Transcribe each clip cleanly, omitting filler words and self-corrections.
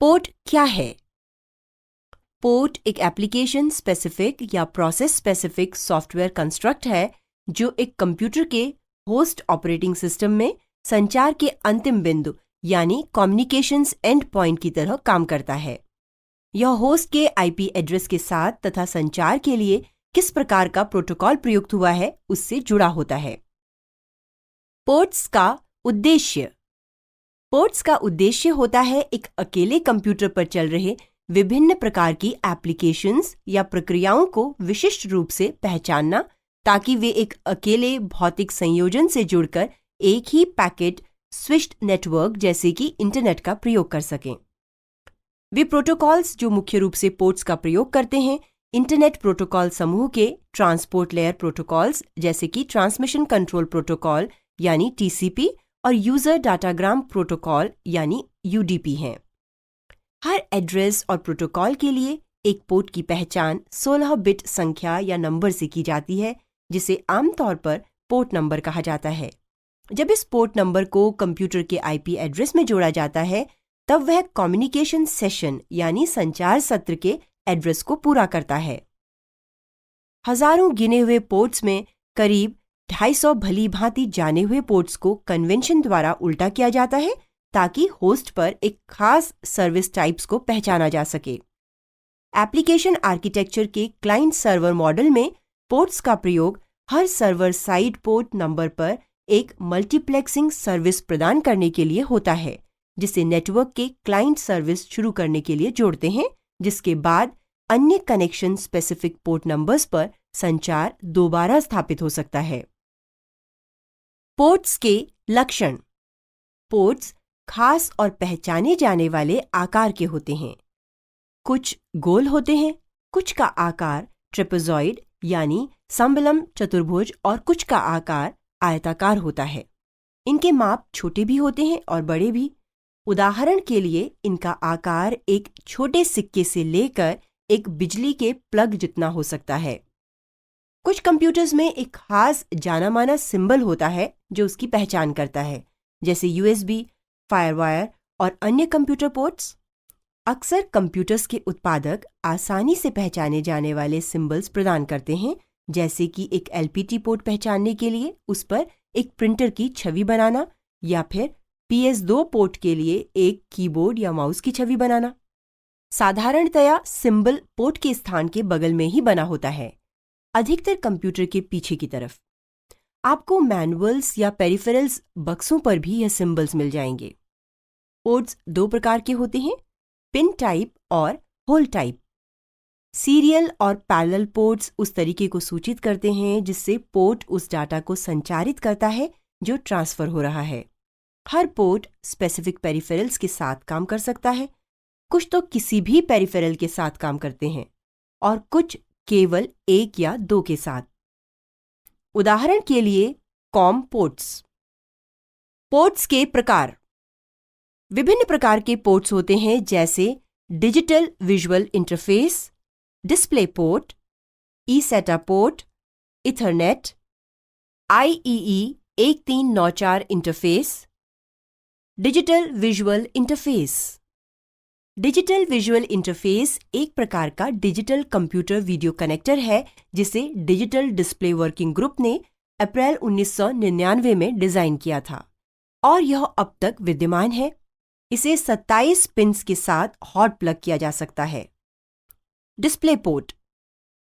Port क्या है? Port एक एप्लीकेशन स्पेसिफिक या प्रोसेस स्पेसिफिक सॉफ्टवेयर कंस्ट्रक्ट है जो एक कंप्यूटर के होस्ट ऑपरेटिंग सिस्टम में संचार के अंतिम बिंदु यानी कम्युनिकेशंस एंड पॉइंट की तरह काम करता है। यह होस्ट के आईपी एड्रेस के साथ तथा संचार के लिए किस प्रकार का प्रोटोकॉल प्रयुक्त हुआ है उससे जुड़ा होता है। पोर्ट्स का उद्देश्य। पोर्ट्स का उद्देश्य होता है एक अकेले कंप्यूटर पर चल रहे विभिन्न प्रकार की एप्लीकेशंस या प्रक्रियाओं को विशिष्ट रूप से पहचानना ताकि वे एक अकेले भौतिक संयोजन से जुड़कर एक ही पैकेट स्विच्ड नेटवर्क जैसे कि इंटरनेट का प्रयोग कर सकें। वे प्रोटोकॉल्स जो मुख्य रूप से पोर्ट्स का प्रयोग करते हैं इंटरनेट प्रोटोकॉल समूह के ट्रांसपोर्ट लेयर प्रोटोकॉल्स जैसे कि ट्रांसमिशन कंट्रोल प्रोटोकॉल यानी टीसीपी और यूजर डाटाग्राम प्रोटोकॉल यानी यूडीपी हैं। हर एड्रेस और प्रोटोकॉल के लिए एक पोर्ट की पहचान 16 बिट संख्या या नंबर से की जाती है जिसे आमतौर पर पोर्ट नंबर कहा जाता है। जब इस पोर्ट नंबर को कंप्यूटर के आईपी एड्रेस में जोड़ा जाता है तब वह कम्युनिकेशन सेशन यानी संचार सत्र के एड्रेस को पूरा करता है। हजारों गिने हुए पोर्ट्स में करीब 250 भली भांति जाने हुए पोर्ट्स को कन्वेंशन द्वारा उल्टा किया जाता है ताकि होस्ट पर एक खास सर्विस टाइप्स को पहचाना जा सके। एप्लीकेशन आर्किटेक्चर के क्लाइंट सर्वर मॉडल में पोर्ट्स का प्रयोग हर सर्वर साइड पोर्ट नंबर पर एक मल्टीप्लेक्सिंग सर्विस प्रदान करने के लिए होता है जिसे नेटवर्क के क्लाइंट सर्विस शुरू करने के लिए जोड़ते हैं, जिसके बाद अन्य कनेक्शन स्पेसिफिक पोर्ट नंबर्स पर संचार दोबारा स्थापित हो सकता है। पोर्ट्स के लक्षण। पोर्ट्स खास और पहचाने जाने वाले आकार के होते हैं। कुछ गोल होते हैं, कुछ का आकार ट्रेपेजॉइड यानी समबलम चतुर्भुज और कुछ का आकार आयताकार होता है। इनके माप छोटे भी होते हैं और बड़े भी। उदाहरण के लिए इनका आकार एक छोटे सिक्के से लेकर एक बिजली के प्लग जितना हो सकता है। कुछ कंप्यूटर्स में एक खास जाना माना सिंबल होता है जो उसकी पहचान करता है, जैसे यूएसबी, फायरवायर और अन्य कंप्यूटर पोर्ट्स। अक्सर कंप्यूटर्स के उत्पादक आसानी से पहचाने जाने वाले सिंबल्स प्रदान करते हैं, जैसे कि एक एलपीटी पोर्ट पहचानने के लिए उस पर एक प्रिंटर की छवि बनाना या फिर PS2 पोर्ट के लिए एक कीबोर्ड या माउस की छवि बनाना। साधारणतया सिंबल पोर्ट के स्थान के बगल में ही बना होता है, अधिकतर कंप्यूटर के पीछे की तरफ। आपको मैनुअल्स या पेरिफेरल्स बक्सों पर भी यह सिंबल्स मिल जाएंगे। पोर्ट्स दो प्रकार के होते हैं, पिन टाइप और होल टाइप। सीरियल और पैरेलल पोर्ट्स उस तरीके को सूचित करते हैं जिससे पोर्ट उस डाटा को संचारित करता है जो ट्रांसफर हो रहा है। हर पोर्ट स्पेसिफिक पेरिफेरल्स के साथ काम कर सकता है, कुछ तो किसी भी पेरिफेरल के साथ काम करते हैं और कुछ केवल एक या दो के साथ। उदाहरण के लिए कॉम पोर्ट्स। पोर्ट्स के प्रकार। विभिन्न प्रकार के पोर्ट्स होते हैं जैसे digital visual interface, display port, eSATA port, Ethernet, IEEE 1394 interface. Digital visual interface. Digital visual interface एक प्रकार का डिजिटल कंप्यूटर वीडियो कनेक्टर है जिसे डिजिटल डिस्प्ले वर्किंग ग्रुप ने अप्रैल 1999 में डिजाइन किया था और यह अब तक विद्यमान है। इसे 27 पिन्स के साथ हॉट प्लग किया जा सकता है। Display port.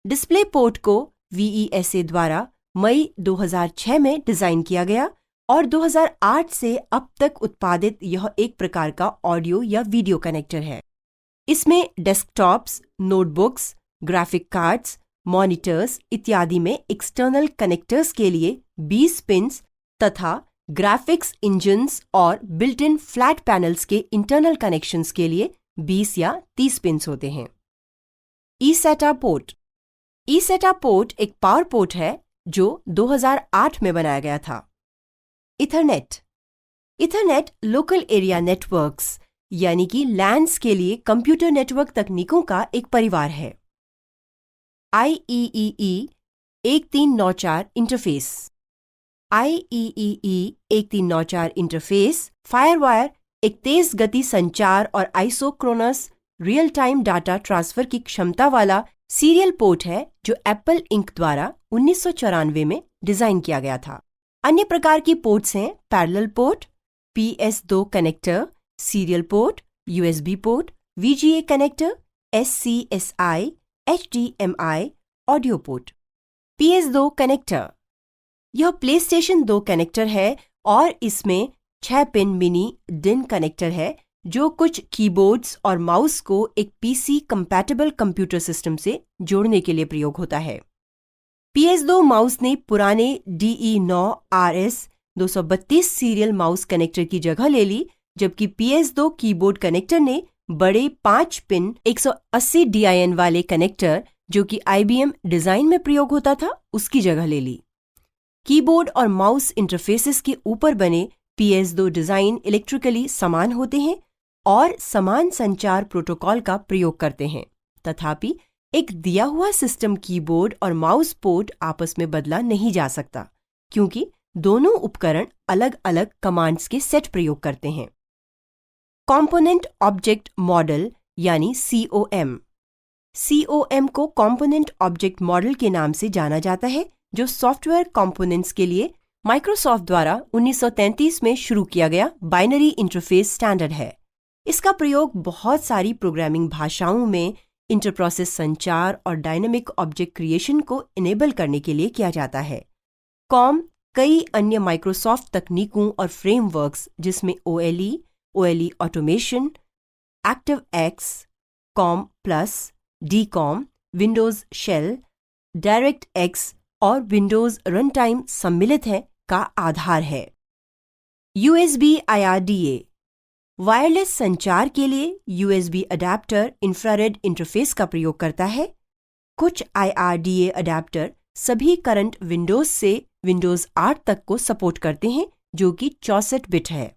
डिस्प्ले पोर्ट को VESA द्वारा मई 2006 में डिजाइन किया गया और 2008 से अब तक उत्पादित यह एक प्रकार का ऑडियो या वीडियो कनेक्टर है। इसमें desktops, notebooks, graphic cards, monitors इत्यादि में एक्सटर्नल कनेक्टर्स के लिए 20 पिन्स तथा ग्राफिक्स इंजन्स और बिल्ट इन फ्लैट पैनल्स के इंटरनल कनेक्शंस के लिए 20 या 30 पिन्स होते हैं। eSATA port. eSATA पोर्ट एक पावर पोर्ट है जो 2008 में बनाया गया था। Ethernet. Ethernet local area networks यानी कि लैन्स के लिए कंप्यूटर नेटवर्क तकनीकों का एक परिवार है। IEEE 1394 interface. IEEE 1394 interface FireWire एक तेज गति संचार और isochronous real time data transfer की क्षमता वाला सीरियल पोर्ट है जो एप्पल इंक द्वारा 1994 में डिजाइन किया गया था। अन्य प्रकार की पोर्ट्स हैं parallel port, PS2 connector, serial port, USB port, VGA connector, SCSI, HDMI, audio port. PS2 connector, यह प्लेस्टेशन 2 कनेक्टर है और इसमें 6 पिन मिनी DIN कनेक्टर है जो कुछ कीबोर्ड्स और माउस को एक PC कंपैटिबल कंप्यूटर सिस्टम से जोड़ने के लिए प्रयोग होता है। PS2 माउस ने पुराने DE9 RS232 serial mouse connector की जगह ले ली, जबकि PS2 कीबोर्ड कनेक्टर ने बड़े 5 पिन 180 DIN वाले कनेक्टर जो कि IBM डिजाइन में प्रयोग होता था उसकी जगह ले ली। कीबोर्ड और माउस इंटरफेसेस के ऊपर बने PS2 डिजाइन इलेक्ट्रिकली समान होते हैं और समान संचार प्रोटोकॉल का प्रयोग करते हैं। तथापि एक दिया हुआ सिस्टम कीबोर्ड और माउस पोर्ट आपस में बदला नहीं जा सकता क्योंकि दोनों उपकरण अलग-अलग कमांड्स के सेट प्रयोग करते हैं। कंपोनेंट ऑब्जेक्ट मॉडल यानी COM। COM को कंपोनेंट ऑब्जेक्ट मॉडल के नाम से जाना जाता है जो सॉफ्टवेयर कंपोनेंट्स के लिए माइक्रोसॉफ्ट द्वारा 1933 में शुरू किया गया बाइनरी इंटरफेस स्टैंडर्ड है। इसका प्रयोग बहुत सारी प्रोग्रामिंग भाषाओं में इंटरप्रोसेस संचार और डायनामिक ऑब्जेक्ट क्रिएशन को इनेबल करने के लिए किया जाता है। COM कई अन्य माइक्रोसॉफ्ट तकनीकों और फ्रेमवर्क्स जिसमें OLE automation, ActiveX, COM+, DCOM, Windows shell, DirectX और विंडोज रनटाइम सम्मिलित है का आधार है। USB IRDA वायरलेस संचार के लिए USB अडेप्टर इंफ्रारेड इंटरफेस का प्रयोग करता है। कुछ IRDA अडेप्टर सभी करंट विंडोज से विंडोज 8 तक को सपोर्ट करते हैं जो कि 64 बिट है।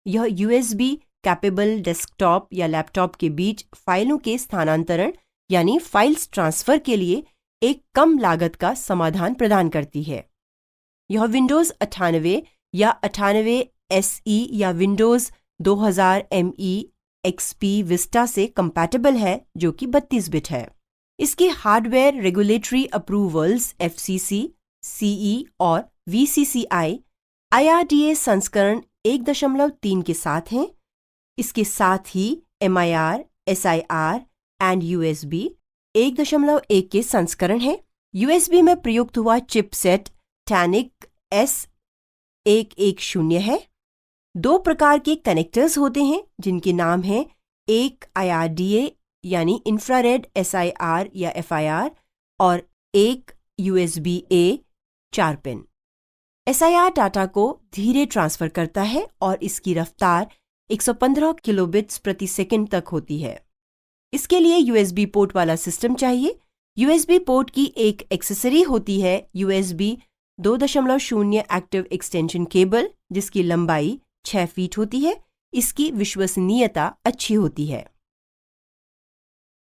यह USB कैपेबल डेस्कटॉप या लैपटॉप के बीच फाइलों के स्थानांतरण यानी फाइल्स ट्रांसफर के लिए एक कम लागत का समाधान प्रदान करती है। यह विंडोज 98 या 98 SE या विंडोज 2000 ME XP विस्टा से कंपैटिबल है जो कि 32 बिट है। इसके hardware regulatory approvals FCC, CE और VCCI IRDA संस्करण 1.3 के साथ हैं। इसके साथ ही MIR, SIR एंड USB 1.1 के संस्करण है। USB में प्रयुक्त हुआ चिपसेट TANIC S110 है। 2 प्रकार के कनेक्टर्स होते हैं जिनके नाम हैं एक IRDA यानी इंफ्रारेड SIR या FIR और एक USB-A 4 पिन। SIR डाटा को धीरे ट्रांसफर करता है और इसकी रफ्तार 115 किलोबिट्स प्रति सेकंड तक होती है। इसके लिए USB पोर्ट वाला सिस्टम चाहिए। USB पोर्ट की एक एक्सेसरी होती है USB 2.0 एक्टिव एक्सटेंशन केबल जिसकी लंबाई 6 फीट होती है। इसकी विश्वसनीयता अच्छी होती है।